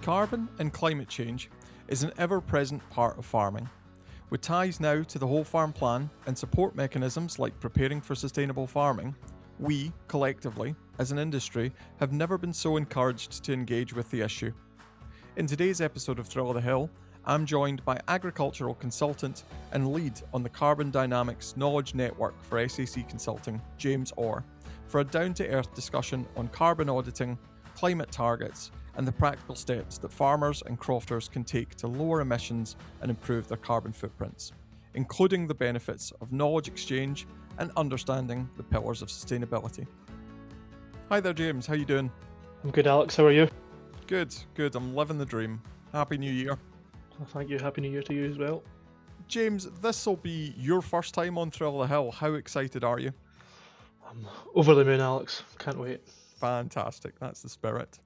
Carbon and climate change is an ever-present part of farming. With ties now to the whole farm plan and support mechanisms like preparing for sustainable farming, we, collectively, as an industry, have never been so encouraged to engage with the issue. In today's episode of Thrill of the Hill, I'm joined by agricultural consultant and lead on the Carbon Dynamics Knowledge Network for SAC Consulting, James Orr, for a down-to-earth discussion on carbon auditing, climate targets, and the practical steps that farmers and crofters can take to lower emissions and improve their carbon footprints, including the benefits of knowledge exchange and understanding the pillars of sustainability. Hi there, James. How you doing? I'm good, Alex. How are you? Good. I'm living the dream. Happy New Year. Well, thank you. Happy New Year to you as well. James, this will be your first time on Thrill of the Hill. How excited are you? I'm over the moon, Alex. Can't wait. Fantastic. That's the spirit.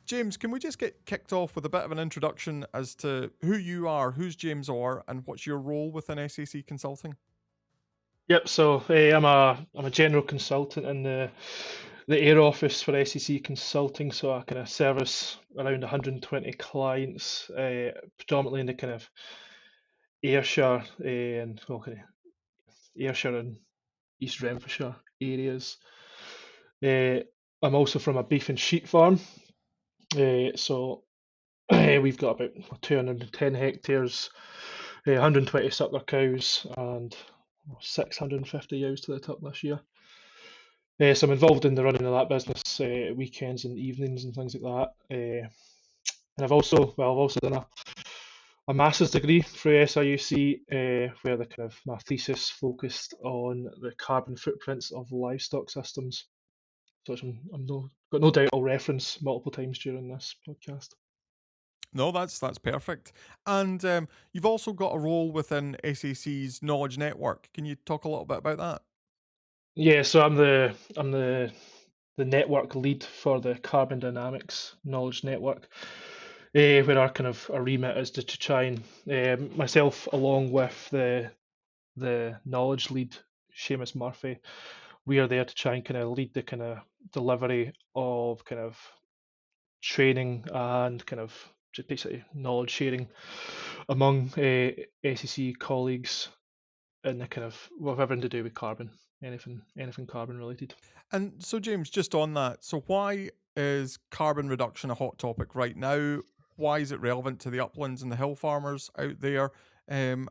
James, can we just get kicked off with a bit of an introduction as to who you are, who's James Orr, and what's your role within SAC Consulting? Yep. So I'm a general consultant in the Air Office for SAC Consulting. So I kind of service around 120 clients, predominantly in the kind of Ayrshire and Ayrshire and East Renfrewshire areas. I'm also from a beef and sheep farm. So we've got about 210 hectares, 120 suckler cows, and 650 ewes to the top this year. So I'm involved in the running of that business, weekends and evenings and things like that. And I've also done a master's degree through SIUC, where my thesis focused on the carbon footprints of livestock systems. So got no doubt I'll reference multiple times during this podcast. No, that's perfect. And you've also got a role within SAC's Knowledge Network. Can you talk a little bit about that? Yeah, so I'm the network lead for the Carbon Dynamics Knowledge Network, where our remit is to try and myself along with the knowledge lead, Seamus Murphy, we are there to try and kind of lead the kind of delivery of kind of training and kind of just basically knowledge sharing among SEC colleagues in the kind of whatever to do with carbon, anything carbon related. And so, James, just on that, so why is carbon reduction a hot topic right now? Why is it relevant to the uplands and the hill farmers out there? And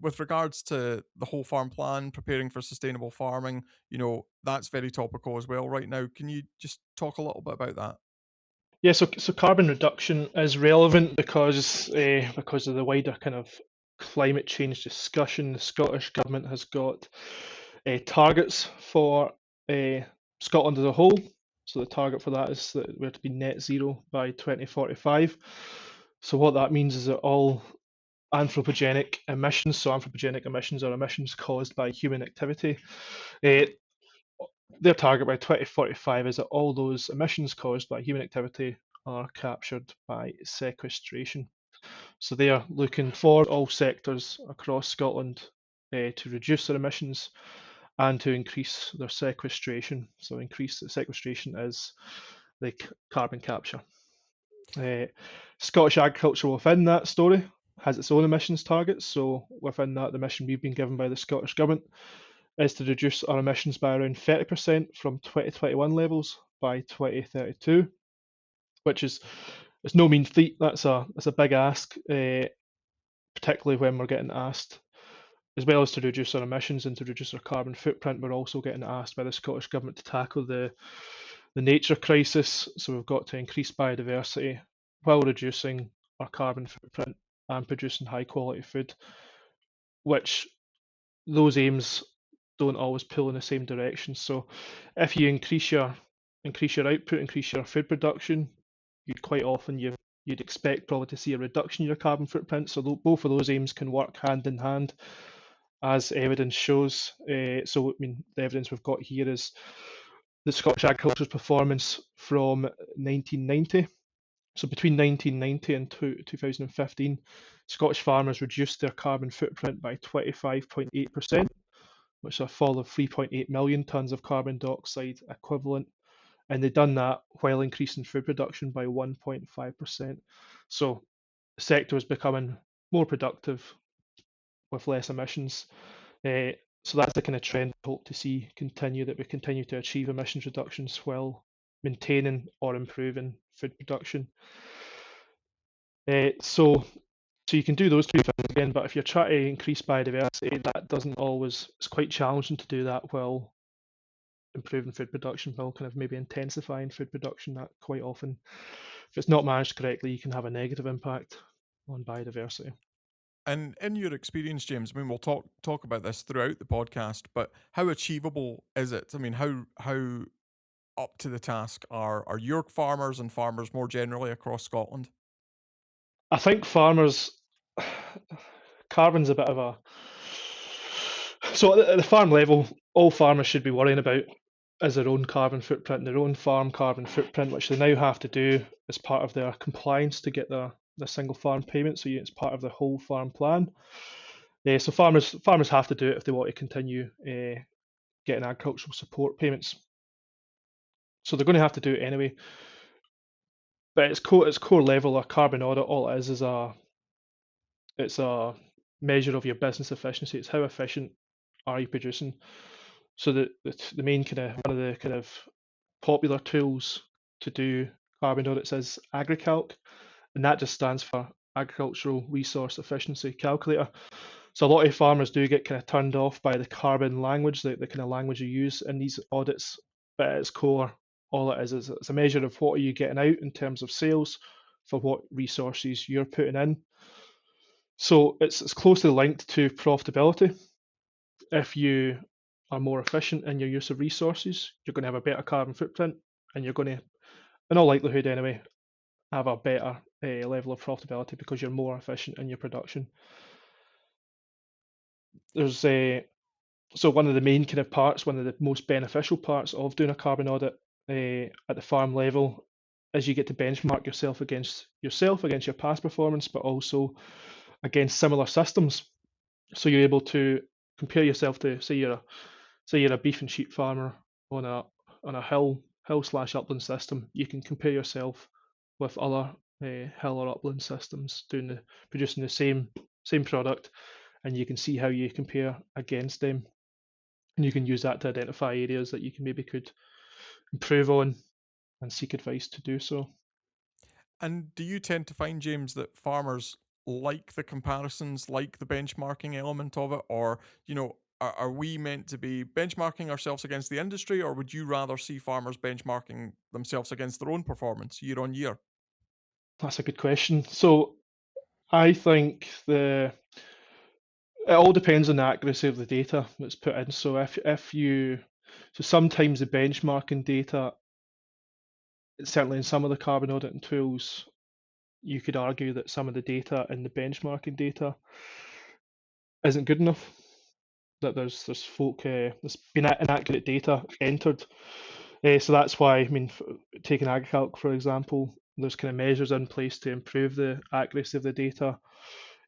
with regards to the whole farm plan, preparing for sustainable farming, that's very topical as well right now. Can you just talk a little bit about that? Yeah, so carbon reduction is relevant because of the wider kind of climate change discussion. The Scottish Government has got targets for Scotland as a whole. So the target for that is that we're to be net zero by 2045. So what that means is that all anthropogenic emissions, so anthropogenic emissions are emissions caused by human activity, their target by 2045 is that all those emissions caused by human activity are captured by sequestration. So they are looking for all sectors across Scotland to reduce their emissions and to increase their sequestration. So increase the sequestration is the carbon capture. Scottish agriculture within that story has its own emissions targets. So within that, the mission we've been given by the Scottish Government is to reduce our emissions by around 30% from 2021 levels by 2032, which is it's no mean feat. That's a big ask, particularly when we're getting asked, as well as to reduce our emissions and to reduce our carbon footprint. We're also getting asked by the Scottish Government to tackle the nature crisis. So we've got to increase biodiversity while reducing our carbon footprint and producing high quality food, which those aims don't always pull in the same direction. So if you increase your output, increase your food production, you'd expect probably to see a reduction in your carbon footprint. So both of those aims can work hand in hand, as evidence shows. The evidence we've got here is the Scottish agriculture's performance from 1990. So between 1990 and 2015, Scottish farmers reduced their carbon footprint by 25.8%, which is a fall of 3.8 million tonnes of carbon dioxide equivalent and they've done that while increasing food production by 1.5%. So the sector is becoming more productive with less emissions. Uh, so that's the kind of trend I hope to see continue, that we continue to achieve emissions reductions while maintaining or improving food production. So you can do those two things again, but if you're trying to increase biodiversity, that doesn't always, it's quite challenging to do that while improving food production, while kind of maybe intensifying food production. That quite often, if it's not managed correctly, you can have a negative impact on biodiversity. And in your experience, James, I mean, we'll talk about this throughout the podcast, but how achievable is it? I mean, how up to the task are your farmers and farmers more generally across Scotland? I think farmers, carbon's a bit of a, so at the farm level, all farmers should be worrying about is their own carbon footprint, their own farm carbon footprint, which they now have to do as part of their compliance to get the single farm payment. So it's part of the whole farm plan. So farmers have to do it if they want to continue getting agricultural support payments. So they're going to have to do it anyway. But its core level, a carbon audit, all it is it's a measure of your business efficiency. It's how efficient are you producing. So the main kind of one of the kind of popular tools to do carbon audits is AgriCalc, and that just stands for Agricultural Resource Efficiency Calculator. So a lot of farmers do get kind of turned off by the carbon language, the kind of language you use in these audits. But at its core, all it is it's a measure of what are you getting out in terms of sales for what resources you're putting in. So it's closely linked to profitability. If you are more efficient in your use of resources, you're going to have a better carbon footprint, and you're going to, in all likelihood anyway, have a better level of profitability because you're more efficient in your production. There's so one of the main kind of parts, one of the most beneficial parts of doing a carbon audit at the farm level is you get to benchmark yourself against your past performance, but also against similar systems. So you're able to compare yourself to, say you're a beef and sheep farmer on a hill slash upland system. You can compare yourself with other hill or upland systems producing the same product, and you can see how you compare against them. And you can use that to identify areas that you could improve on and seek advice to do so. And do you tend to find, James, that farmers like the comparisons, like the benchmarking element of it, or are we meant to be benchmarking ourselves against the industry, or would you rather see farmers benchmarking themselves against their own performance year on year? That's a good question. So I think it all depends on the accuracy of the data that's put in. So sometimes the benchmarking data, certainly in some of the carbon auditing tools, you could argue that some of the data in the benchmarking data isn't good enough. That there's been inaccurate data entered. So that's why, I mean, taking AgriCalc for example, there's kind of measures in place to improve the accuracy of the data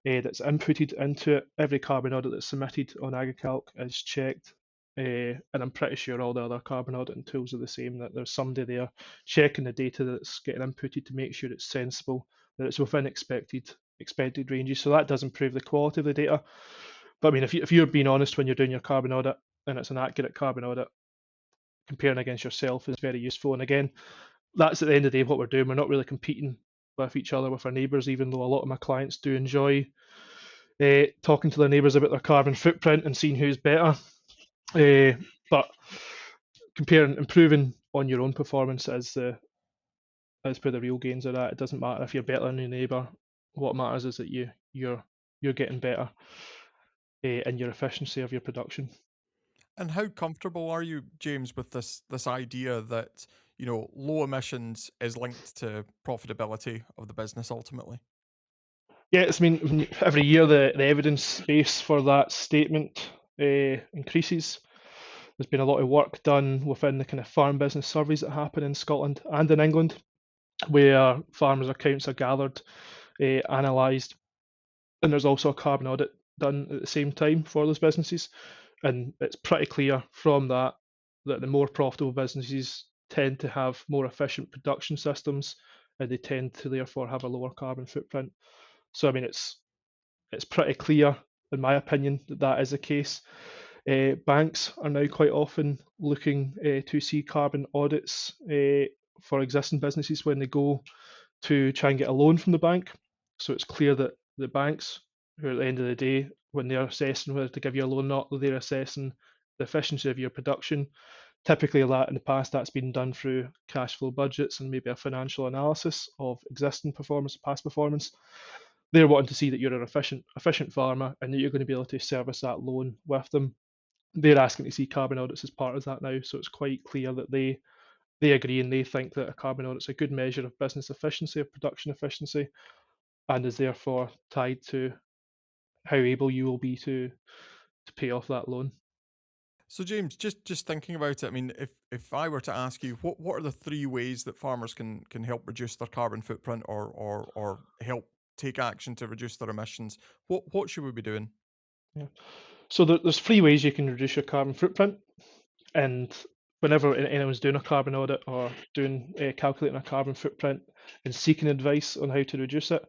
that's inputted into it. Every carbon audit that's submitted on AgriCalc is checked, and I'm pretty sure all the other carbon auditing tools are the same, that there's somebody there checking the data that's getting inputted to make sure it's sensible, that it's within expected ranges. So that does improve the quality of the data. But I mean, if you're being honest when you're doing your carbon audit and it's an accurate carbon audit, comparing against yourself is very useful. And again, that's at the end of the day what we're doing. We're not really competing with each other, with our neighbours, even though a lot of my clients do enjoy talking to their neighbours about their carbon footprint and seeing who's better. But improving on your own performance is where the real gains are at. It doesn't matter if you're better than your neighbour. What matters is that you're getting better in your efficiency of your production. And how comfortable are you, James, with this idea that low emissions is linked to profitability of the business ultimately? Yeah, I mean, every year the evidence base for that statement increases. There's been a lot of work done within the kind of farm business surveys that happen in Scotland and in England, where farmers' accounts are gathered, analysed, and there's also a carbon audit done at the same time for those businesses. And it's pretty clear from that the more profitable businesses tend to have more efficient production systems, and they tend to therefore have a lower carbon footprint. So I mean, it's pretty clear, in my opinion, that that is the case. Banks are now quite often looking to see carbon audits for existing businesses when they go to try and get a loan from the bank. So it's clear that the banks, who at the end of the day, when they're assessing whether to give you a loan or not, they're assessing the efficiency of your production. Typically, that in the past, that's been done through cash flow budgets and maybe a financial analysis of existing performance, past performance. They're wanting to see that you're an efficient farmer and that you're going to be able to service that loan with them. They're asking to see carbon audits as part of that now, so it's quite clear that they agree and they think that a carbon audit's a good measure of business efficiency, of production efficiency, and is therefore tied to how able you will be to pay off that loan. So James, just thinking about it, I mean, if I were to ask you, what are the three ways that farmers can help reduce their carbon footprint or help take action to reduce their emissions? What should we be doing? Yeah. So there's three ways you can reduce your carbon footprint, and whenever anyone's doing a carbon audit or doing calculating a carbon footprint and seeking advice on how to reduce it,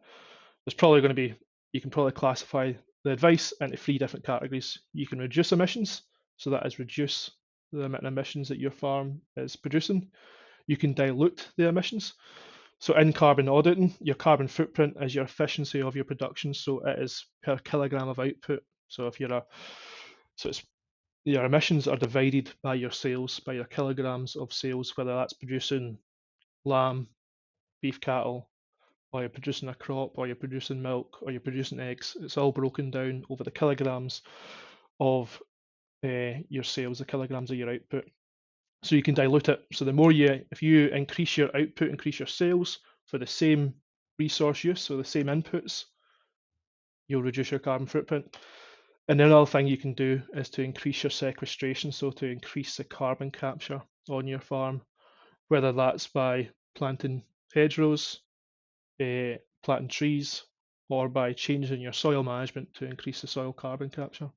there's probably going to be you can probably classify the advice into three different categories. You can reduce emissions, so that is reduce the amount of emissions that your farm is producing. You can dilute the emissions. So in carbon auditing, your carbon footprint is your efficiency of your production. So it is per kilogram of output. So if you're a so it's your emissions are divided by your sales, by your kilograms of sales, whether that's producing lamb, beef cattle, or you're producing a crop, or you're producing milk, or you're producing eggs. It's all broken down over the kilograms of your sales, the kilograms of your output. So you can dilute it. So the more if you increase your output, increase your sales for the same resource use, so the same inputs, you'll reduce your carbon footprint. And another thing you can do is to increase your sequestration, so to increase the carbon capture on your farm, whether that's by planting hedgerows, planting trees, or by changing your soil management to increase the soil carbon capture.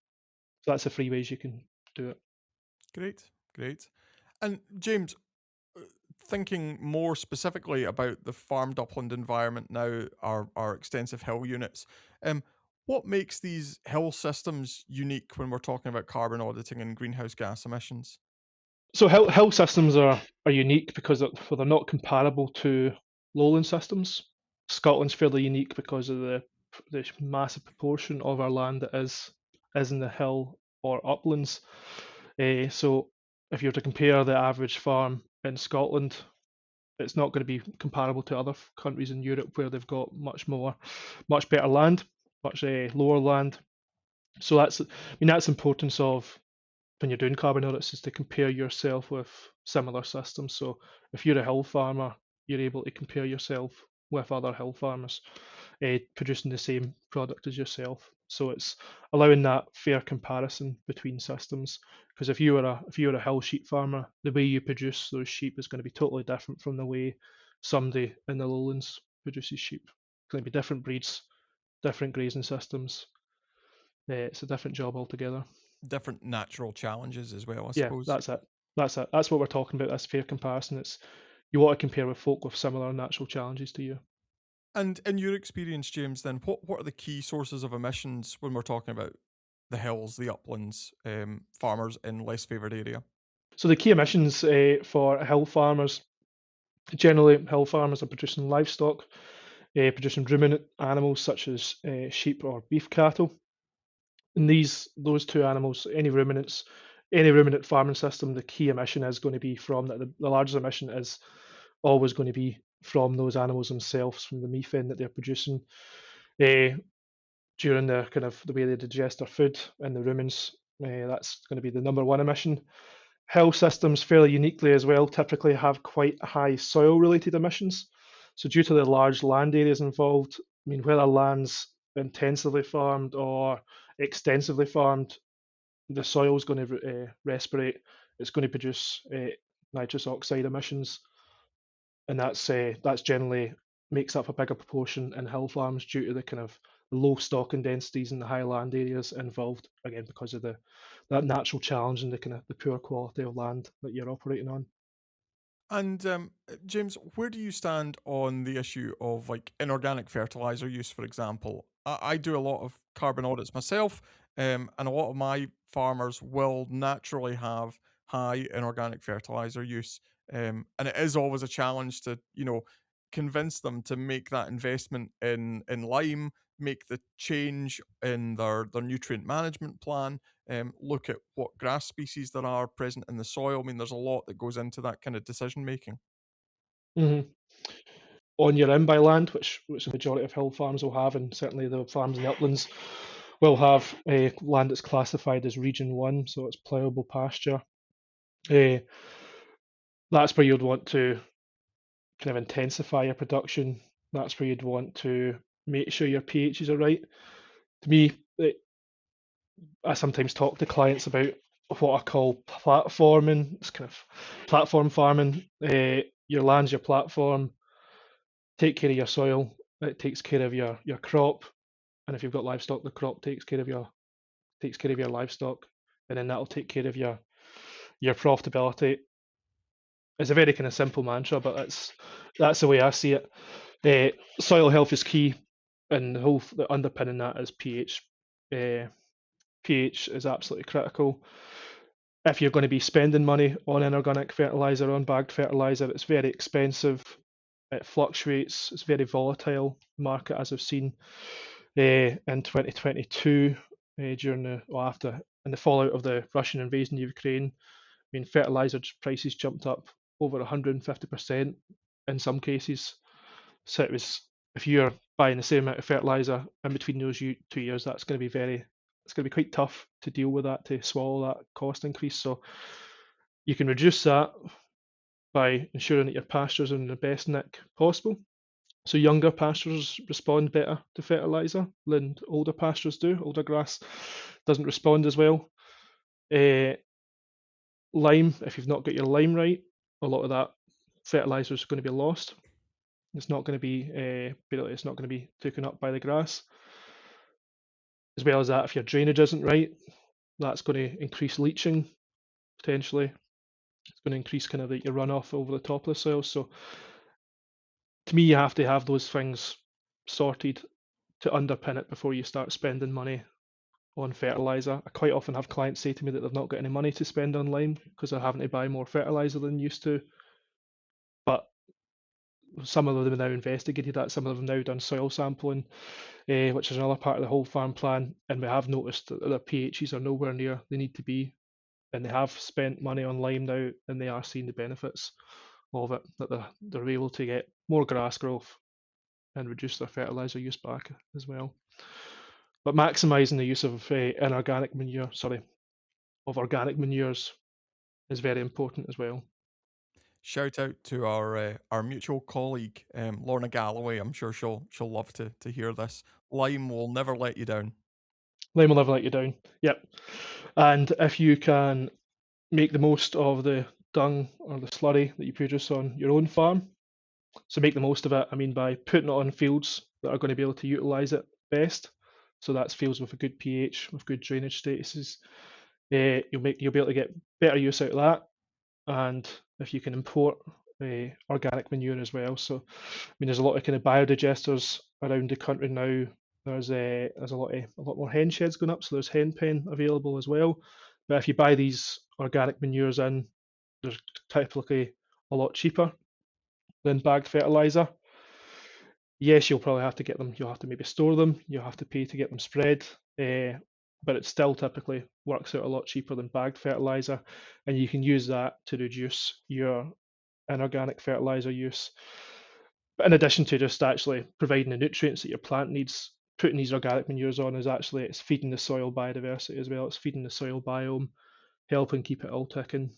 So that's the three ways you can do it. Great, great. And James, uh, thinking more specifically about the farmed upland environment now, our extensive hill units, um, what makes these hill systems unique when we're talking about carbon auditing and greenhouse gas emissions? So hill systems are unique because they're not comparable to lowland systems. Scotland's fairly unique because of the massive proportion of our land that is in the hill or uplands. So if you were to compare the average farm in Scotland, it's not going to be comparable to other countries in Europe where they've got much better land, much lower land. So that's importance of when you're doing carbon audits is to compare yourself with similar systems. So if you're a hill farmer, you're able to compare yourself with other hill farmers producing the same product as yourself. So it's allowing that fair comparison between systems. Because if you were a hill sheep farmer, the way you produce those sheep is going to be totally different from the way somebody in the lowlands produces sheep. It's going to be different breeds, different grazing systems. It's a different job altogether. Different natural challenges as well, I Yeah, suppose. that's it. That's it. That's what we're talking about. That's fair comparison. It's you want to compare with folk with similar natural challenges to you. And in your experience, James, then what are the key sources of emissions when we're talking about the hills, the uplands, farmers in less favoured area? So the key emissions for hill farmers, generally hill farmers are producing livestock, producing ruminant animals such as sheep or beef cattle. And those two animals, any ruminant farming system, the key emission is going to be from that. The largest emission is always going to be from those animals themselves, from the methane that they're producing uh, during the kind of the way they digest their food in the ruminants. That's going to be the number one emission. Hill systems, fairly uniquely as well, typically have quite high soil-related emissions. So due to the large land areas involved, I mean, whether land's intensively farmed or extensively farmed, the soil is going to respirate. It's going to produce nitrous oxide emissions, and that's generally makes up a bigger proportion in hill farms due to the kind of low stocking densities in the high land areas involved. Again, because of that natural challenge and the kind of the poor quality of land that you're operating on. And James, where do you stand on the issue of like inorganic fertilizer use, for example? I do a lot of carbon audits myself, and a lot of my farmers will naturally have high inorganic fertilizer use, and it is always a challenge to convince them to make that investment in lime, make the change in their nutrient management plan, look at what grass species there are present in the soil. I mean, there's a lot that goes into that kind of decision making. Mhm. On your in-by land, which the majority of hill farms will have, and certainly the farms in the uplands will have land that's classified as Region 1, so it's ploughable pasture. Uh, that's where you'd want to kind of intensify your production. That's where you'd want to make sure your pHs are right. To me, I sometimes talk to clients about what I call platforming. It's kind of platform farming. Your land's your platform. Take care of your soil. It takes care of your crop, and if you've got livestock, the crop takes care of your livestock, and then that'll take care of your profitability. It's a very kind of simple mantra, but that's the way I see it. Soil health is key, and the underpinning that is pH. Uh, pH is absolutely critical. If you're going to be spending money on inorganic fertilizer, on bagged fertilizer, it's very expensive. It fluctuates. It's very volatile market, as I've seen in 2022 during the well, after in the fallout of the Russian invasion of Ukraine. I mean, fertilizer prices jumped up over 150% in some cases. So it was if you're buying the same amount of fertilizer in between those 2 years, that's going to be it's going to be quite tough to deal with that, to swallow that cost increase. So you can reduce that by ensuring that your pastures are in the best nick possible. So younger pastures respond better to fertilizer than older pastures do. Older grass doesn't respond as well. Uh, Lime, if you've not got your lime right, a lot of that fertilizer is going to be lost. It's not going to be it's not going to be taken up by the grass. As well as that, if your drainage isn't right, that's going to increase leaching potentially. It's going to increase kind of your runoff over the top of the soil. So to me, you have to have those things sorted to underpin it before you start spending money on fertilizer. I quite often have clients say to me that they've not got any money to spend on lime because they're having to buy more fertilizer than used to. But some of them have now investigated that. Some of them have now done soil sampling, which is another part of the whole farm plan. And we have noticed that their pHs are nowhere near they need to be. And they have spent money on lime now, and they are seeing the benefits of it. That they're able to get more grass growth and reduce their fertilizer use back as well. But maximising the use of inorganic manure, sorry, of organic manures is very important as well. Shout out to our mutual colleague, Lorna Galloway. I'm sure she'll love to hear this. Lime will never let you down. Lime will never let you down. Yep. And if you can make the most of the dung or the slurry that you produce on your own farm, so make the most of it. I mean by putting it on fields that are going to be able to utilise it best. So that's fields with a good pH, with good drainage statuses. You'll be able to get better use out of that, and if you can import organic manure as well. So I mean, there's a lot of kind of biodigesters around the country now. There's a lot more hen sheds going up, so there's hen pen available as well. But if you buy these organic manures in, they're typically a lot cheaper than bagged fertilizer. Yes, you'll probably have to get them. You'll have to maybe store them. You'll have to pay to get them spread. But it still typically works out a lot cheaper than bagged fertilizer, and you can use that to reduce your inorganic fertilizer use. But in addition to just actually providing the nutrients that your plant needs, putting these organic manures on is actually it's feeding the soil biodiversity as well. It's feeding the soil biome, helping keep it all ticking,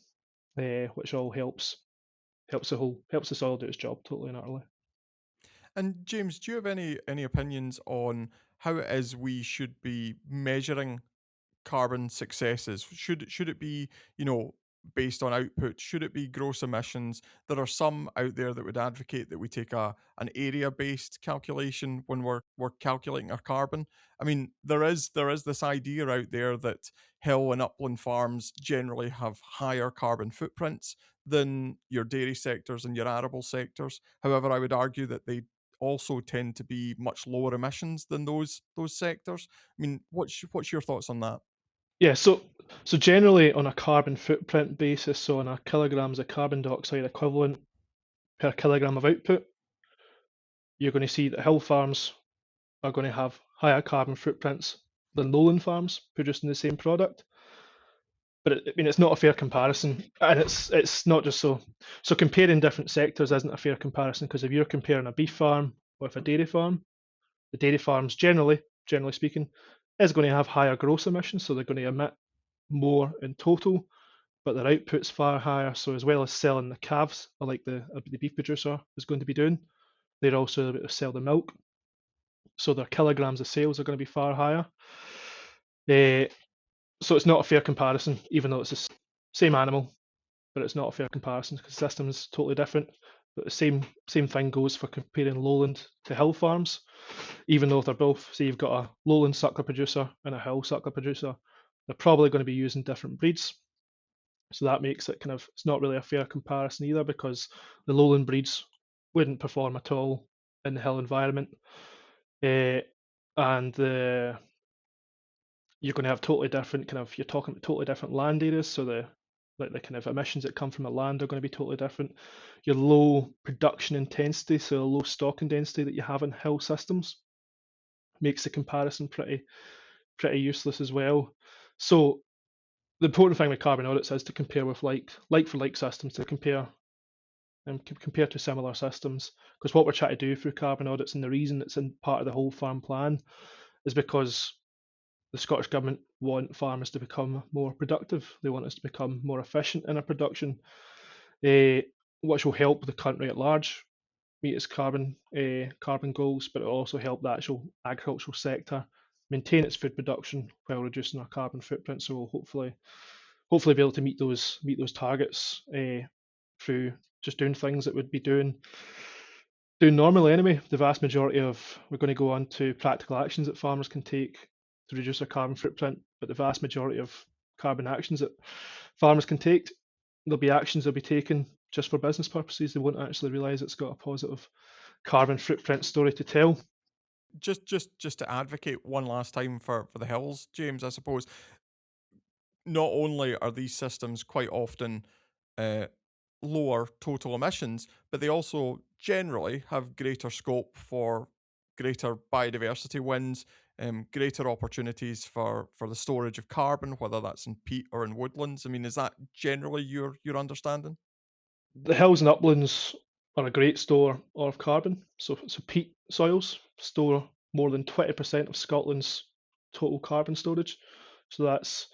which all helps the soil do its job totally and utterly. And James, do you have any opinions on how it is we should be measuring carbon successes? Should it be, based on output? Should it be gross emissions? There are some out there that would advocate that we take an area based calculation when we're calculating our carbon. I mean, there is this idea out there that hill and upland farms generally have higher carbon footprints than your dairy sectors and your arable sectors. However, I would argue that they also tend to be much lower emissions than those sectors. I mean, what's your thoughts on that? Yeah, so generally on a carbon footprint basis, so on a kilograms of carbon dioxide equivalent per kilogram of output, you're going to see that hill farms are going to have higher carbon footprints than lowland farms producing the same product. But I mean, it's not a fair comparison, and it's not just so. So comparing different sectors isn't a fair comparison because if you're comparing a beef farm with a dairy farm, the dairy farms generally speaking, is going to have higher gross emissions, so they're going to emit more in total, but their output's far higher. So as well as selling the calves, like the beef producer is going to be doing, they're also able to sell the milk. So their kilograms of sales are going to be far higher. Uh, so it's not a fair comparison, even though it's the same animal, but it's not a fair comparison because the system's totally different. But the same thing goes for comparing lowland to hill farms, even though they're both, say you've got a lowland suckler producer and a hill suckler producer, they're probably going to be using different breeds. So that makes it kind of, it's not really a fair comparison either because the lowland breeds wouldn't perform at all in the hill environment. And you're going to have totally different kind of, you're talking about totally different land areas. So the kind of emissions that come from a land are going to be totally different. Your low production intensity, so a low stocking density that you have in hill systems makes the comparison pretty useless as well. So the important thing with carbon audits is to compare with like for like systems, to compare and compare to similar systems. Because what we're trying to do through carbon audits, and the reason it's in part of the whole farm plan, is because the Scottish Government want farmers to become more productive. They want us to become more efficient in our production, which will help the country at large meet its carbon goals, but it will also help the actual agricultural sector maintain its food production while reducing our carbon footprint. So we'll hopefully be able to meet those targets through just doing things that would be doing normally anyway. The vast majority of, we're going to go on to practical actions that farmers can take to reduce their carbon footprint, but the vast majority of carbon actions that farmers can take, there'll be actions they'll be taken just for business purposes. They won't actually realise it's got a positive carbon footprint story to tell. Just to advocate one last time for the hills, James, I suppose not only are these systems quite often uh, lower total emissions, but they also generally have greater scope for greater biodiversity wins, greater opportunities for the storage of carbon, whether that's in peat or in woodlands. I mean, is that generally your understanding? The hills and uplands are a great store of carbon. So peat soils store more than 20% of Scotland's total carbon storage. So that's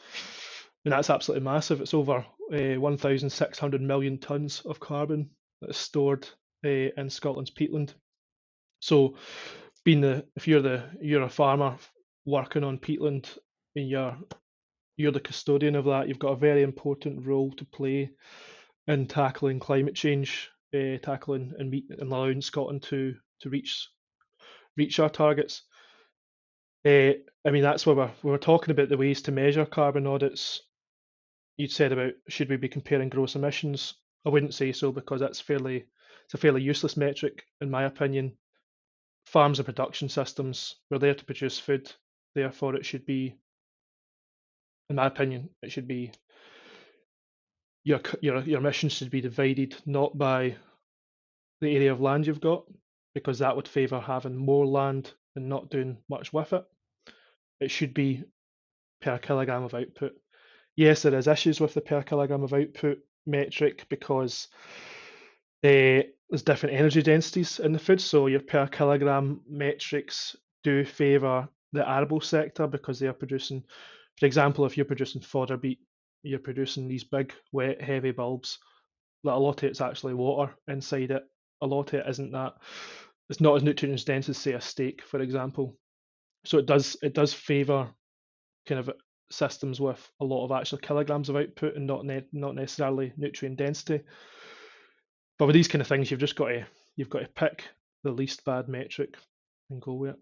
absolutely massive. It's over 1,600 million tons of carbon that is stored in Scotland's peatland. So, if you're a farmer working on peatland and you're the custodian of that, you've got a very important role to play in tackling climate change, tackling and allowing Scotland to reach our targets. I mean, that's where we're talking about the ways to measure carbon audits. You'd said about should we be comparing gross emissions? I wouldn't say so because it's a fairly useless metric in my opinion. Farms and production systems, we're there to produce food, therefore it should be, in my opinion, it should be your emissions should be divided not by the area of land you've got, because that would favour having more land and not doing much with it. It should be per kilogram of output. Yes, there is issues with the per kilogram of output metric because there's different energy densities in the food. So your per kilogram metrics do favour the arable sector because they are producing, for example, if you're producing fodder beet, you're producing these big, wet, heavy bulbs. That a lot of it's actually water inside it. A lot of it isn't that. It's not as nutrient dense as say a steak, for example. So it does favour kind of systems with a lot of actual kilograms of output and not necessarily nutrient density. But with these kind of things, you've got to pick the least bad metric and go with it.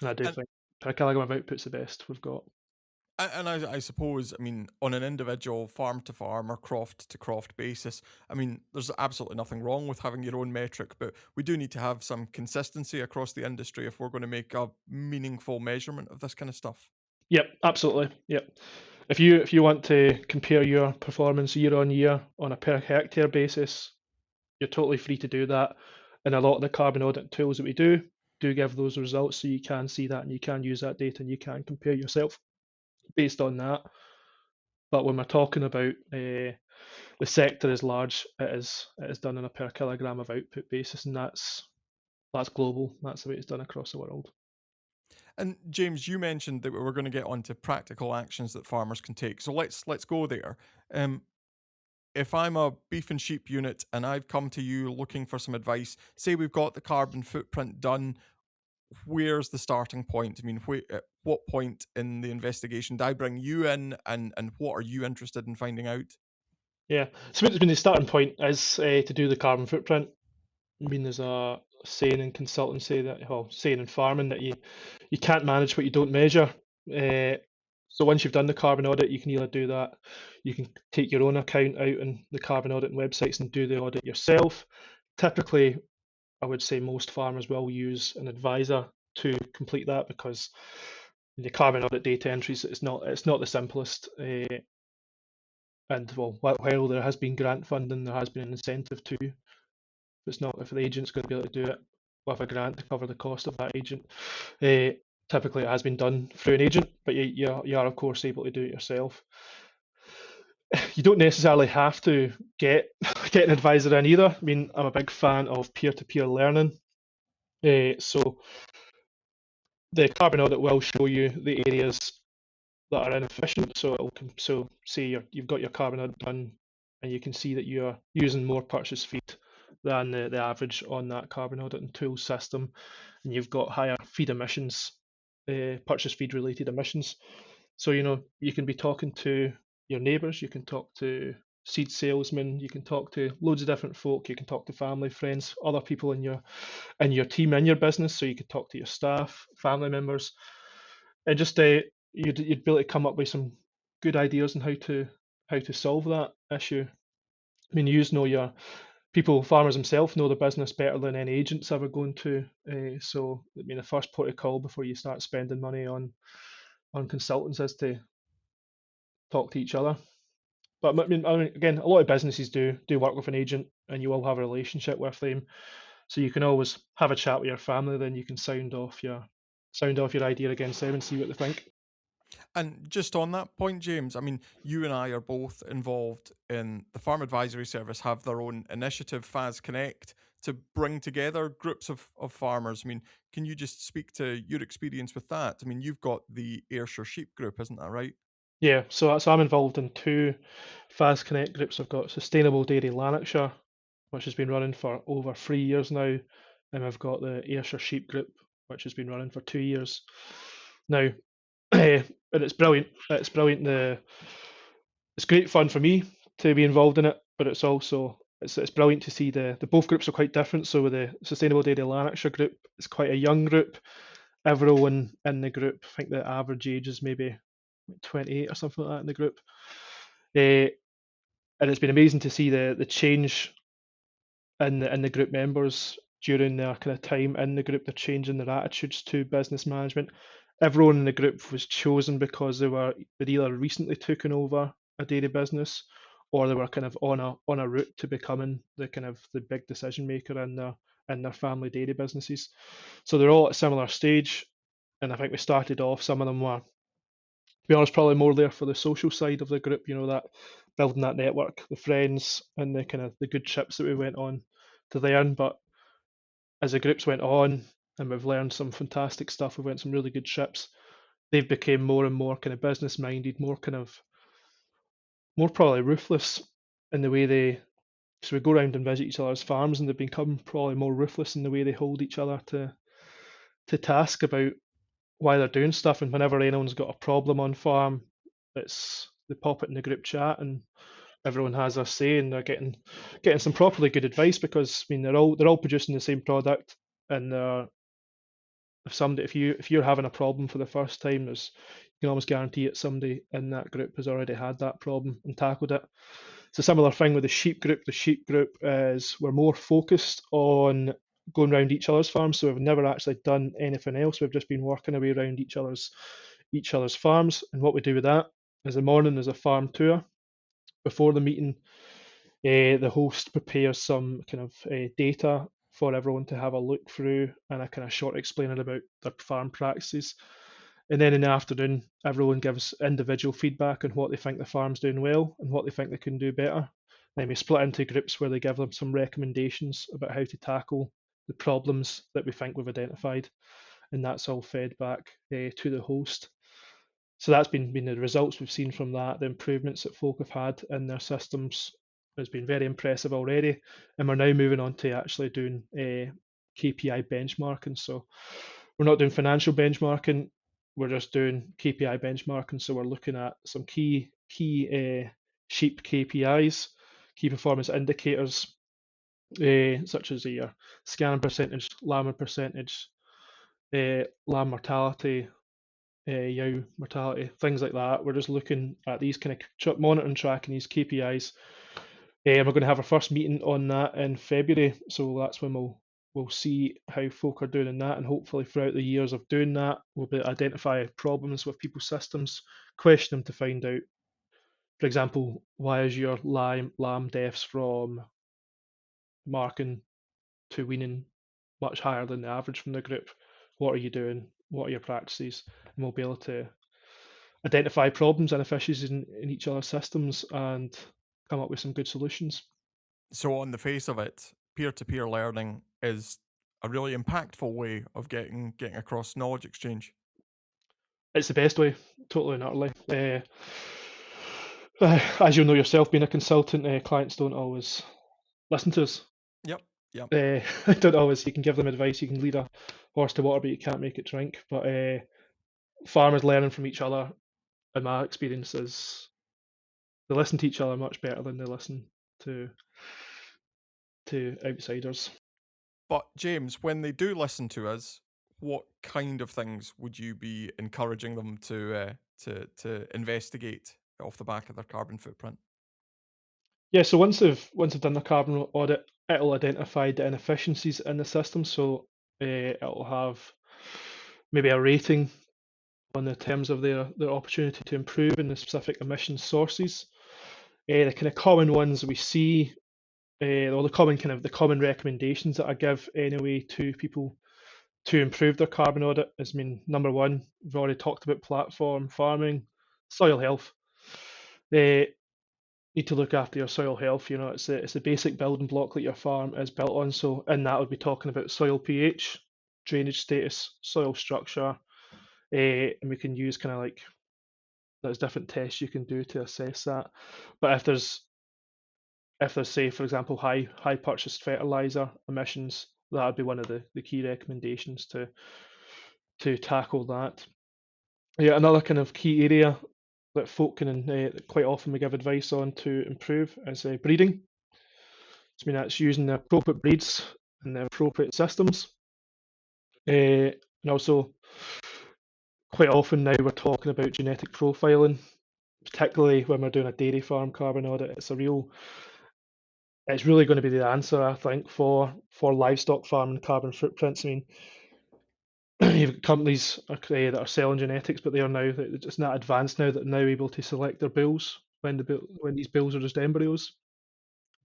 And I do And think per kilogram of output's the best we've got. And I suppose, I mean, on an individual farm to farm or croft to croft basis, I mean, there's absolutely nothing wrong with having your own metric, but we do need to have some consistency across the industry if we're going to make a meaningful measurement of this kind of stuff. Yep, absolutely. Yep. If you want to compare your performance year on year on a per hectare basis, you're totally free to do that. And a lot of the carbon audit tools that we do give those results, so you can see that and you can use that data and you can compare yourself based on that. But when we're talking about the sector is large, it is done on a per kilogram of output basis, and that's global. That's the way it's done across the world. And James, you mentioned that we were going to get onto practical actions that farmers can take. So let's go there. If I'm a beef and sheep unit and I've come to you looking for some advice, say we've got the carbon footprint done, where's the starting point? I mean, at what point in the investigation do I bring you in, and what are you interested in finding out? Yeah. So when the starting point is to do the carbon footprint. I mean, there's a saying in consultancy saying in farming that you can't manage what you don't measure. Uh, so once you've done the carbon audit, you can either do that, you can take your own account out on the carbon audit websites and do the audit yourself. Typically, I would say most farmers will use an advisor to complete that because the carbon audit data entries it's not the simplest. And well, while there has been grant funding, there has been an incentive to. If the agent's going to be able to do it with a grant to cover the cost of that agent. Typically, it has been done through an agent, but you are of course able to do it yourself. You don't necessarily have to get an advisor in either. I mean, I'm a big fan of peer-to-peer learning. So the carbon audit will show you the areas that are inefficient. So say you've got your carbon audit done, and you can see that you're using more purchase feed than the average on that carbon auditing tool system, and you've got higher feed emissions, purchase feed related emissions. So you can be talking to your neighbours, you can talk to seed salesmen, you can talk to loads of different folk, you can talk to family, friends, other people in your team, in your business. So you could talk to your staff, family members, and just you'd be able to come up with some good ideas on how to solve that issue. I mean, your farmers themselves know the business better than any agent's ever going to. So, I mean, the first port of call before you start spending money on consultants is to talk to each other. But I mean, again, a lot of businesses do work with an agent, and you will have a relationship with them. So you can always have a chat with your family, then you can sound off your idea against them and see what they think. And just on that point, James, I mean, you and I are both involved in the Farm Advisory Service, have their own initiative, FAS Connect, to bring together groups of farmers. I mean, can you just speak to your experience with that? I mean, you've got the Ayrshire Sheep Group, isn't that right? Yeah, so I'm involved in two FAS Connect groups. I've got Sustainable Dairy Lanarkshire, which has been running for over 3 years now, and I've got the Ayrshire Sheep Group, which has been running for 2 years now. And it's brilliant. It's brilliant. It's great fun for me to be involved in it, but it's brilliant to see the both groups are quite different. So with the Sustainable Dairy Lanarkshire group, it's quite a young group. Everyone in the group, I think the average age is maybe 28 or something like that in the group. And it's been amazing to see the change in the group members during their kind of time in the group. They're changing their attitudes to business management. Everyone in the group was chosen because they'd either recently taken over a dairy business, or they were kind of on a route to becoming the big decision maker in their family dairy businesses. So they're all at a similar stage, and I think we started off. Some of them were, to be honest, probably more there for the social side of the group. That building that network, the friends, and the kind of the good trips that we went on to learn. But as the groups went on, and we've learned some fantastic stuff, we went some really good trips. They've become more and more kind of business minded, more probably ruthless in the way they. So we go around and visit each other's farms, and they've become probably more ruthless in the way they hold each other to task about why they're doing stuff, and whenever anyone's got a problem on farm, they pop it in the group chat, and everyone has a say, and they're getting some properly good advice, because I mean they're all producing the same product, and if you're having a problem for the first time, you can almost guarantee it somebody in that group has already had that problem and tackled it. It's a similar thing with the sheep group. The sheep group is we're more focused on going around each other's farms, so we've never actually done anything else. We've just been working our way around each other's farms. And what we do with that is the morning is a farm tour. Before the meeting, the host prepares some kind of data for everyone to have a look through, and a kind of short explaining about their farm practices. And then in the afternoon, everyone gives individual feedback on what they think the farm's doing well and what they think they can do better. Then we split into groups where they give them some recommendations about how to tackle the problems that we think we've identified, and that's all fed back to the host. So that's been the results we've seen from that. The improvements that folk have had in their systems has been very impressive already, and we're now moving on to actually doing KPI benchmarking. So we're not doing financial benchmarking, we're just doing KPI benchmarking. So we're looking at some key sheep KPIs, key performance indicators, such as your scanning percentage, lambing percentage, lamb mortality, yow mortality, things like that. We're just looking at these kind of monitoring, tracking these KPIs. And we're going to have our first meeting on that in February, so that's when we'll see how folk are doing in that, and hopefully throughout the years of doing that, we'll be able to identify problems with people's systems, question them to find out, for example, why is your lamb deaths from marking to weaning much higher than the average from the group? What are you doing? What are your practices? And we'll be able to identify problems and inefficiencies in each other's systems and come up with some good solutions. So, on the face of it, peer-to-peer learning is a really impactful way of getting across knowledge exchange. It's the best way, totally and utterly. As you'll know yourself, being a consultant, clients don't always listen to us. Yep, yep. Don't always. You can give them advice, you can lead a horse to water, but you can't make it drink. But farmers learning from each other, in my experience, is they listen to each other much better than they listen to outsiders. But James, when they do listen to us, what kind of things would you be encouraging them to investigate off the back of their carbon footprint? Yeah, so once they've done the carbon audit, it'll identify the inefficiencies in the system. So it'll have maybe a rating on the terms of their opportunity to improve in the specific emission sources. The kind of common ones we see, or the common recommendations that I give anyway to people to improve their carbon audit is, I mean, number one, we've already talked about platform farming, soil health. They need to look after your soil health. You know, it's a basic building block that your farm is built on. So in that, would be talking about soil pH, drainage status, soil structure, and we can use kind of like there's different tests you can do to assess that. But if there's say, for example, high purchased fertilizer emissions, that would be one of the key recommendations to tackle that. Yeah, another kind of key area that folk can quite often we give advice on to improve is breeding. So, I mean, that's using the appropriate breeds and the appropriate systems. And also, quite often now we're talking about genetic profiling, particularly when we're doing a dairy farm carbon audit. It's really going to be the answer, I think, for livestock farming carbon footprints. I mean, you've got companies that are selling genetics, but they are now it's not advanced now that are now able to select their bulls when these bulls are just embryos.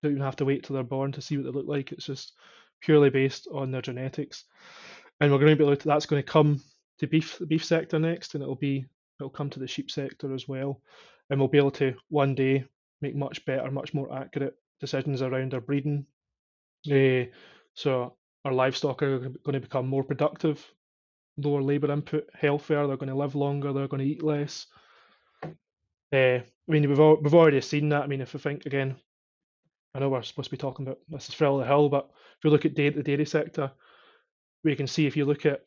Don't even have to wait till they're born to see what they look like. It's just purely based on their genetics. And we're going to be able to, that's going to come to the beef sector next, and it'll come to the sheep sector as well. And we'll be able to one day make much better, much more accurate decisions around our breeding. So our livestock are going to become more productive, lower labour input, healthier. They're going to live longer. They're going to eat less. I mean, we've already seen that. I mean, if we think again, I know we're supposed to be talking about this is Phil the Hill, but if you look at the dairy sector, we can see if you look at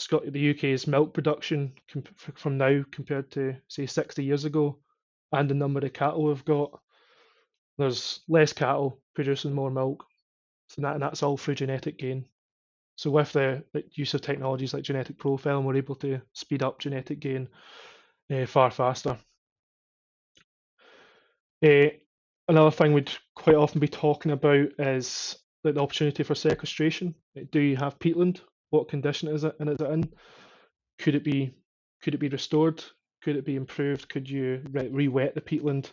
the UK's milk production from now compared to say 60 years ago, and the number of cattle we've got. There's less cattle producing more milk, so that's all through genetic gain. So with the use of technologies like genetic profiling, we're able to speed up genetic gain far faster. Another thing we'd quite often be talking about is like the opportunity for sequestration. Do you have peatland? What condition is it, and is it in? Could it be restored? Could it be improved? Could you re-wet the peatland?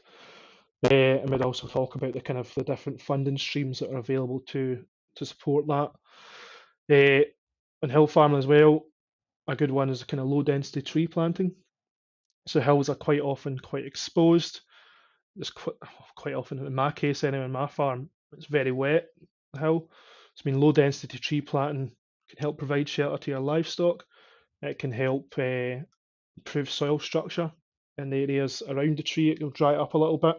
And we'd also talk about the kind of the different funding streams that are available to support that. On hill farming as well, a good one is kind of low density tree planting. So hills are quite often quite exposed. It's quite often, in my case anyway, in my farm, it's very wet, the hill. So low density tree planting can help provide shelter to your livestock. It can help improve soil structure in the areas around the tree. It'll dry it up a little bit.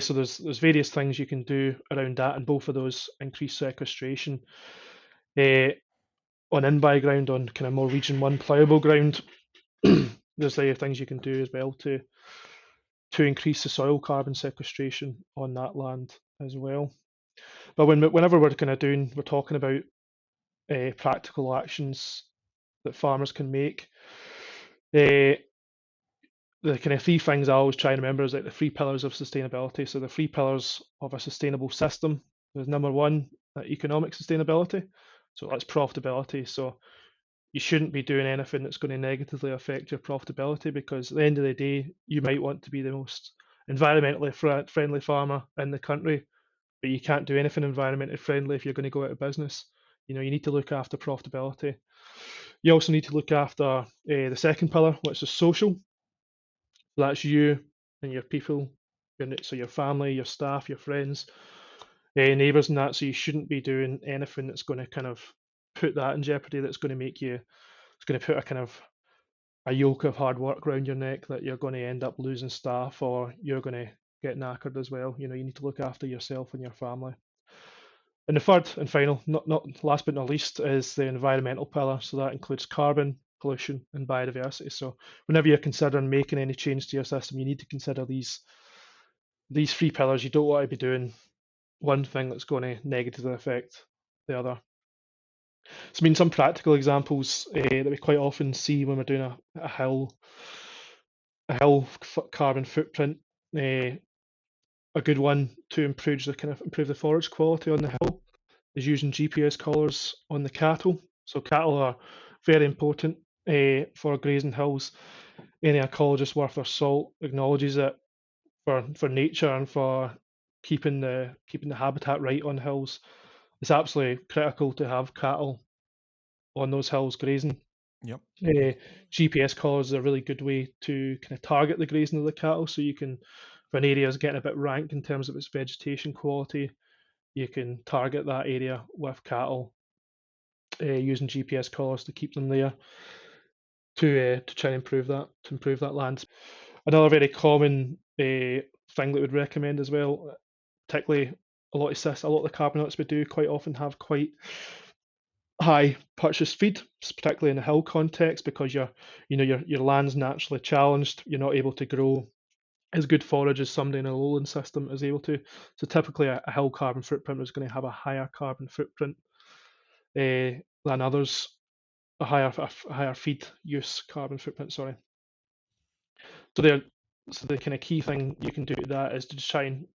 So there's various things you can do around that, and both of those increase sequestration. On in-by ground, on kind of more Region 1 ploughable ground, there's things you can do as well to increase the soil carbon sequestration on that land as well. But whenever we're talking about practical actions that farmers can make, the kind of three things I always try and remember is like the three pillars of sustainability. So the three pillars of a sustainable system is number one, economic sustainability. So that's profitability. So you shouldn't be doing anything that's going to negatively affect your profitability, because at the end of the day, you might want to be the most environmentally friendly farmer in the country, but you can't do anything environmentally friendly if you're going to go out of business. You need to look after profitability. You also need to look after the second pillar, which is social. So that's you and your people, so your family, your staff, your friends, neighbours and that. So you shouldn't be doing anything that's going to kind of put that in jeopardy, that's going to it's going to put a kind of a yoke of hard work around your neck that you're going to end up losing staff, or you're going to get knackered as well. You need to look after yourself and your family. And the third and final, not last but not least, is the environmental pillar. So that includes carbon, pollution, and biodiversity. So whenever you're considering making any change to your system, you need to consider these three pillars. You don't want to be doing one thing that's going to negatively affect the other. So some practical examples that we quite often see when we're doing a hill carbon footprint. A good one to improve the forage quality on the hill is using GPS collars on the cattle. So cattle are very important for grazing hills. Any ecologist worth their salt acknowledges it for nature and for keeping the habitat right on hills. It's absolutely critical to have cattle on those hills grazing. Yep. GPS collars are a really good way to kind of target the grazing of the cattle. So you can, if an area is getting a bit rank in terms of its vegetation quality, you can target that area with cattle using GPS collars to keep them there to try and improve that land. Another very common thing that we'd recommend as well, particularly a lot of the carbon nuts we do quite often have quite high purchase feed, particularly in the hill context, because your land's naturally challenged. You're not able to grow as good forage as somebody in a lowland system is able to. So typically a hill carbon footprint is going to have a higher carbon footprint than others, a higher feed use carbon footprint, sorry. So the kind of key thing you can do to that is to just try and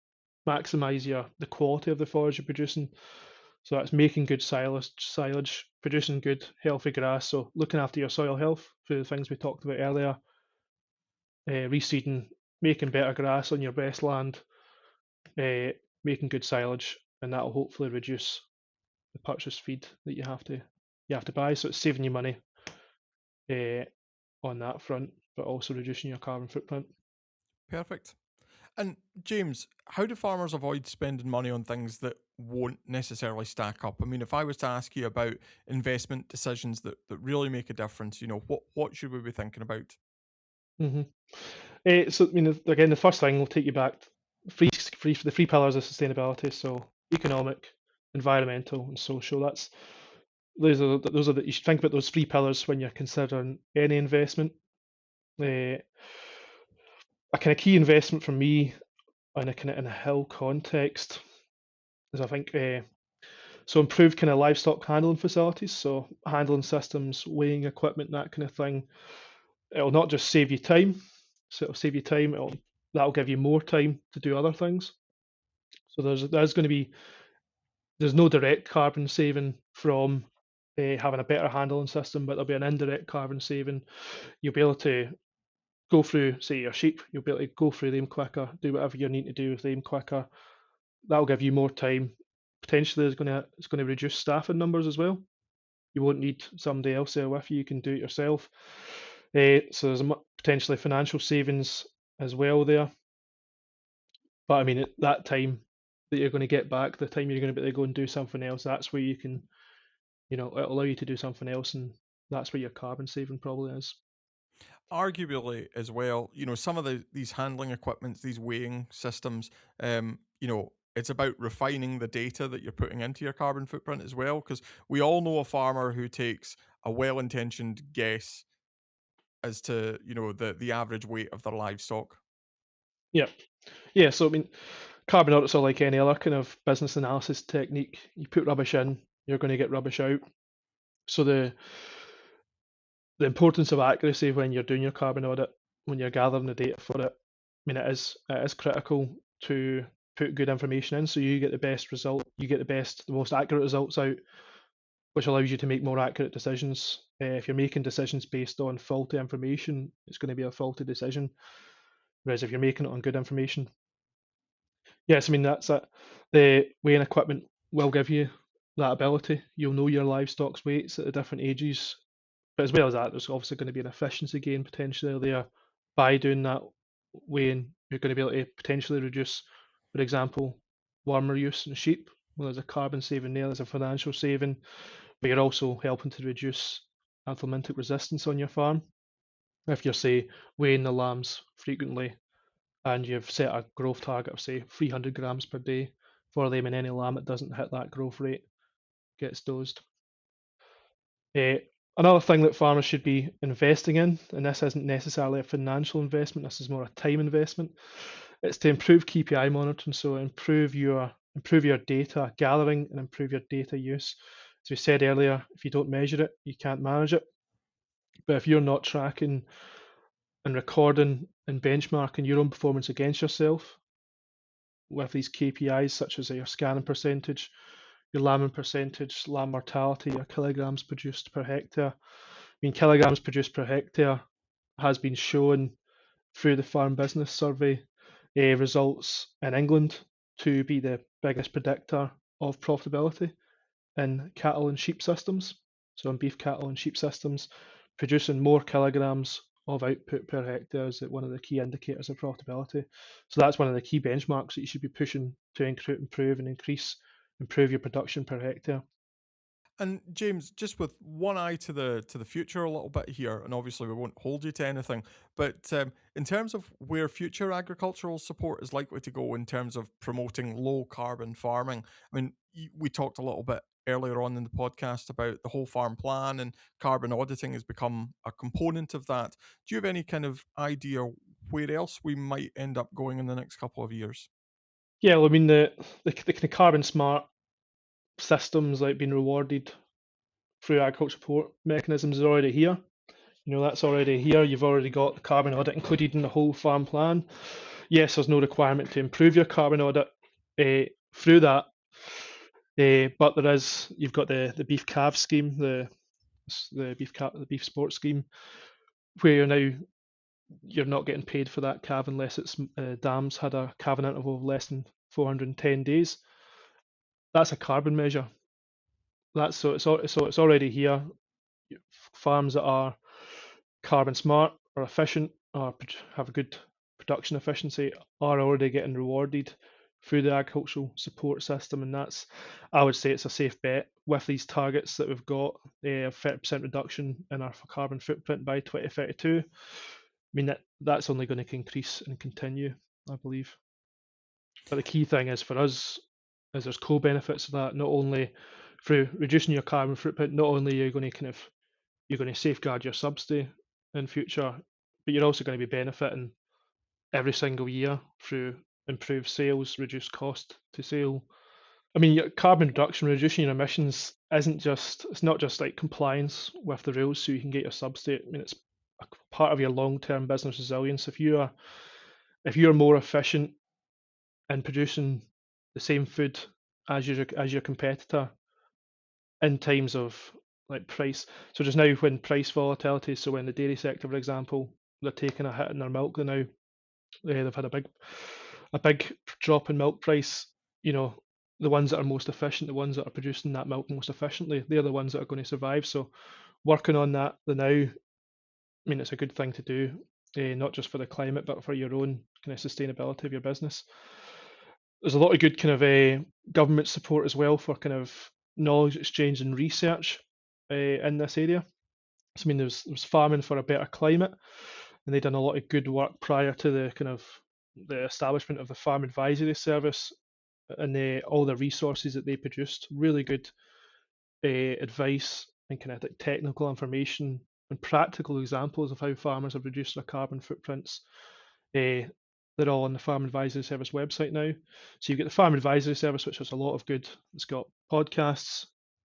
maximize the quality of the forage you're producing. So that's making good silage, producing good healthy grass. So looking after your soil health through the things we talked about earlier, reseeding, making better grass on your best land, making good silage, and that will hopefully reduce the purchase feed that you have to buy. So it's saving you money on that front, but also reducing your carbon footprint. Perfect. And James, how do farmers avoid spending money on things that won't necessarily stack up? I mean, if I was to ask you about investment decisions that really make a difference, what should we be thinking about? So, again, the first thing will take you back the three pillars of sustainability. So economic, environmental, and social. you should think about those three pillars when you're considering any investment. Uh, a kind of key investment for me in a kind of in a hill context is I think so improved kind of livestock handling facilities, so handling systems, weighing equipment, that kind of thing. It'll not just save you time, so it'll save you time. That'll give you more time to do other things. So there's going to be there's no direct carbon saving from having a better handling system, but there'll be an indirect carbon saving. You'll be able to go through, say, your sheep. You'll be able to go through them quicker, do whatever you need to do with them quicker. That'll give you more time. Potentially, it's going to reduce staffing numbers as well. You won't need somebody else there with you. You can do it yourself. So there's potentially financial savings as well there. But I mean, at that time that you're going to get back, the time you're going to be able to go and do something else, that's where you can, it'll allow you to do something else, and that's where your carbon saving probably is. Arguably, as well, some of these handling equipments, these weighing systems, it's about refining the data that you're putting into your carbon footprint as well, because we all know a farmer who takes a well-intentioned guess as to the average weight of their livestock. Yeah. So I mean, carbon audits are like any other kind of business analysis technique. You put rubbish in, you're going to get rubbish out. So the importance of accuracy when you're doing your carbon audit, when you're gathering the data for it, I mean, it is critical to put good information in, so you get the best result, the most accurate results out, which allows you to make more accurate decisions. If you're making decisions based on faulty information, it's going to be a faulty decision. Whereas if you're making it on good information, yes, I mean that's it. The weighing equipment will give you that ability. You'll know your livestock's weights at the different ages, but as well as that, there's obviously going to be an efficiency gain potentially there by doing that weighing. You're going to be able to potentially reduce, for example, wormer use in sheep. Well, there's a carbon saving there, there's a financial saving, but you're also helping to reduce anthelmintic resistance on your farm. If you're, say, weighing the lambs frequently and you've set a growth target of, say, 300 grams per day for them, and any lamb that doesn't hit that growth rate gets dosed. Another thing that farmers should be investing in, and this isn't necessarily a financial investment, this is more a time investment, it's to improve KPI monitoring. So improve your data gathering and improve your data use. As we said earlier, if you don't measure it, you can't manage it. But if you're not tracking and recording and benchmarking your own performance against yourself with these KPIs, such as your scanning percentage, your lambing percentage, lamb mortality, your kilograms produced per hectare. I mean, kilograms produced per hectare has been shown through the Farm Business Survey results in England to be the biggest predictor of profitability in cattle and sheep systems. So in beef cattle and sheep systems, producing more kilograms of output per hectare is one of the key indicators of profitability. So that's one of the key benchmarks that you should be pushing to improve and improve your production per hectare. And James, just with one eye to the future a little bit here, and obviously we won't hold you to anything, but in terms of where future agricultural support is likely to go in terms of promoting low carbon farming, I mean, we talked a little bit earlier on in the podcast about the whole farm plan, and carbon auditing has become a component of that. Do you have any kind of idea where else we might end up going in the next couple of years? Yeah, well, I mean the carbon smart systems like being rewarded through agriculture support mechanisms is already here. That's already here. You've already got the carbon audit included in the whole farm plan. Yes, there's no requirement to improve your carbon audit through that, but you've got the beef calf scheme, the beef sports scheme, where you're not getting paid for that calf unless its dams had a calving interval of less than 410 days. That's a carbon measure. So it's already here. Farms that are carbon smart or efficient or have a good production efficiency are already getting rewarded through the agricultural support system, and I would say it's a safe bet with these targets that we've got, a 30% reduction in our carbon footprint by 2032. I mean, that's only going to increase and continue, I believe. But the key thing is for us is there's co-benefits of that, not only through reducing your carbon footprint, not only are you going to you're going to safeguard your subsidy in future, but you're also going to be benefiting every single year through improved sales, reduced cost to sale. I mean, your carbon reduction, reducing your emissions it's not just like compliance with the rules so you can get your subsidy. I mean, it's a part of your long-term business resilience. If you're more efficient in producing the same food as your competitor in times of like price. So just now when price volatility, so when the dairy sector, for example, they're taking a hit in their milk now, they've had a big drop in milk price. You know, the ones that are most efficient, the ones that are producing that milk most efficiently, they're the ones that are going to survive. So working on that the now, I mean, it's a good thing to do, not just for the climate, but for your own kind of sustainability of your business. There's a lot of good kind of government support as well for kind of knowledge exchange and research in this area. So I mean, there's farming for a better climate, and they've done a lot of good work prior to the establishment of the Farm Advisory Service, and all the resources that they produced. Really good advice and kind of like technical information and practical examples of how farmers have reduced their carbon footprints. They're all on the Farm Advisory Service website now. So you've got the Farm Advisory Service, which has a lot of good. It's got podcasts,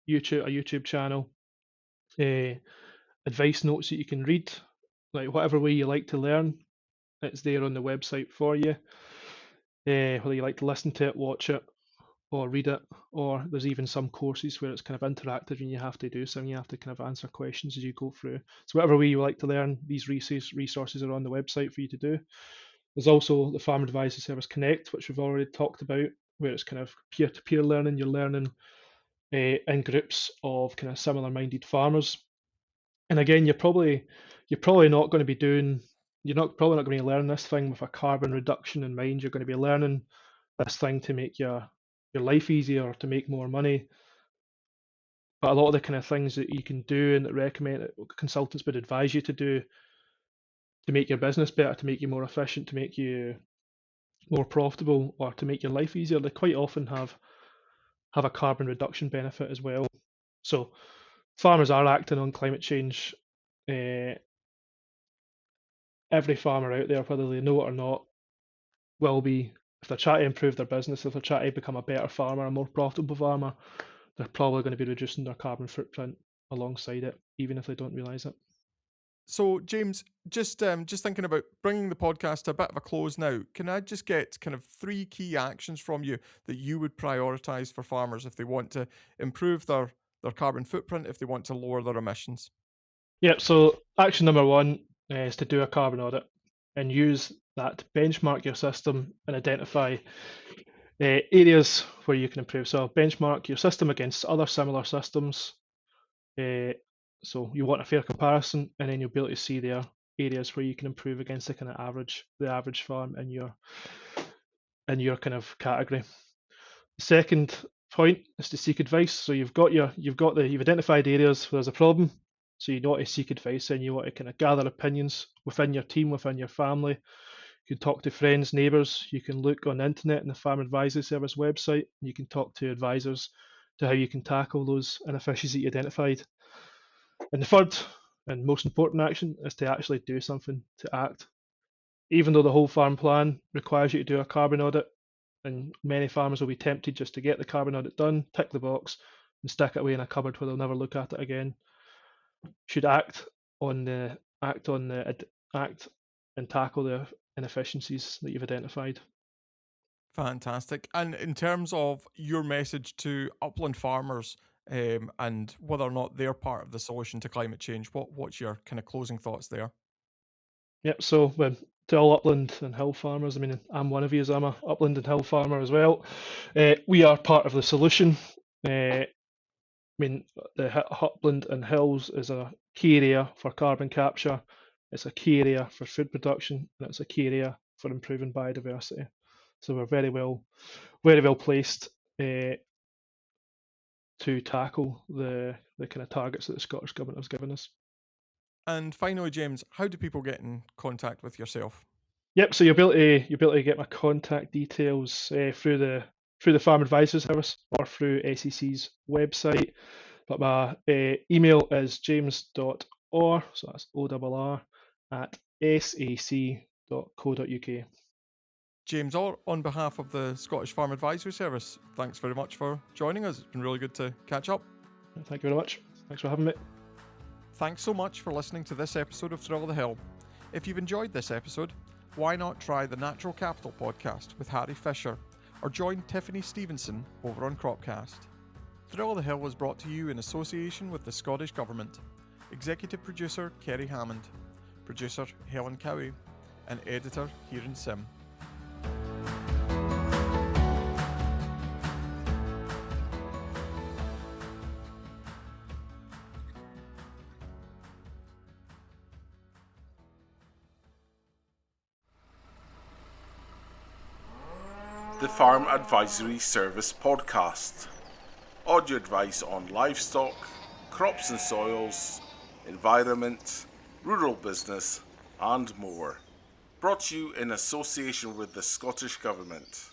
a YouTube channel, advice notes that you can read, like whatever way you like to learn. It's there on the website for you. Whether you like to listen to it, watch it, or read it, or there's even some courses where it's kind of interactive and you have to do something, you have to kind of answer questions as you go through. So whatever way you like to learn, these resources are on the website for you to do. There's also the Farm Advisory Service Connect, which we've already talked about, where it's kind of peer-to-peer learning. You're learning in groups of kind of similar-minded farmers. And again, you're probably not going to be doing, probably not going to be learning this thing with a carbon reduction in mind. You're going to be learning this thing to make your life easier, to make more money. But a lot of the kind of things that you can do and that recommend consultants would advise you to do to make your business better, to make you more efficient, to make you more profitable, or to make your life easier, they quite often have a carbon reduction benefit as well. So farmers are acting on climate change. Every farmer out there, whether they know it or not, will be, if they're trying to improve their business, if they're trying to become a better farmer, a more profitable farmer, they're probably going to be reducing their carbon footprint alongside it, even if they don't realise it. So, James, just thinking about bringing the podcast to a bit of a close now, can I just get kind of 3 key actions from you that you would prioritise for farmers if they want to improve their carbon footprint, if they want to lower their emissions? Yeah, so action number 1 is to do a carbon audit and use that to benchmark your system and identify areas where you can improve. So benchmark your system against other similar systems. So you want a fair comparison, and then you'll be able to see there areas where you can improve against the kind of average farm in your kind of category. The second point is to seek advice. So you've identified areas where there's a problem. So you want to seek advice, and you want to kind of gather opinions within your team, within your family. You can talk to friends, neighbours. You can look on the internet and the Farm Advisory Service website, and you can talk to advisors to how you can tackle those inefficiencies that you identified. And the third and most important action is to actually do something, to act. Even though the whole farm plan requires you to do a carbon audit, and many farmers will be tempted just to get the carbon audit done, tick the box, and stick it away in a cupboard where they'll never look at it again. Should act and tackle the inefficiencies that you've identified. Fantastic. And in terms of your message to upland farmers and whether or not they're part of the solution to climate change, what's your kind of closing thoughts there? Yep. So to all upland and hill farmers, I mean, I'm one of you, as I'm a upland and hill farmer as well. We are part of the solution. I mean, the upland and hills is a key area for carbon capture. It's a key area for food production, and it's a key area for improving biodiversity. So we're very well placed to tackle the kind of targets that the Scottish Government has given us. And finally, James, how do people get in contact with yourself? Yep, so you'll be able to get my contact details through the through the Farm Advisory Service or through SEC's website. But my email is james.orr, so that's ORR, at sac.co.uk. James Orr, on behalf of the Scottish Farm Advisory Service, thanks very much for joining us. It's been really good to catch up. Thank you very much. Thanks for having me. Thanks so much for listening to this episode of Thrill of the Hill. If you've enjoyed this episode, why not try the Natural Capital podcast with Harry Fisher, or join Tiffany Stevenson over on Cropcast. Thrill of the Hill is brought to you in association with the Scottish Government. Executive producer Kerry Hammond, producer Helen Cowie, and editor Kieran Sim. The Farm Advisory Service podcast. Audio advice on livestock, crops and soils, environment, rural business, and more. Brought to you in association with the Scottish Government.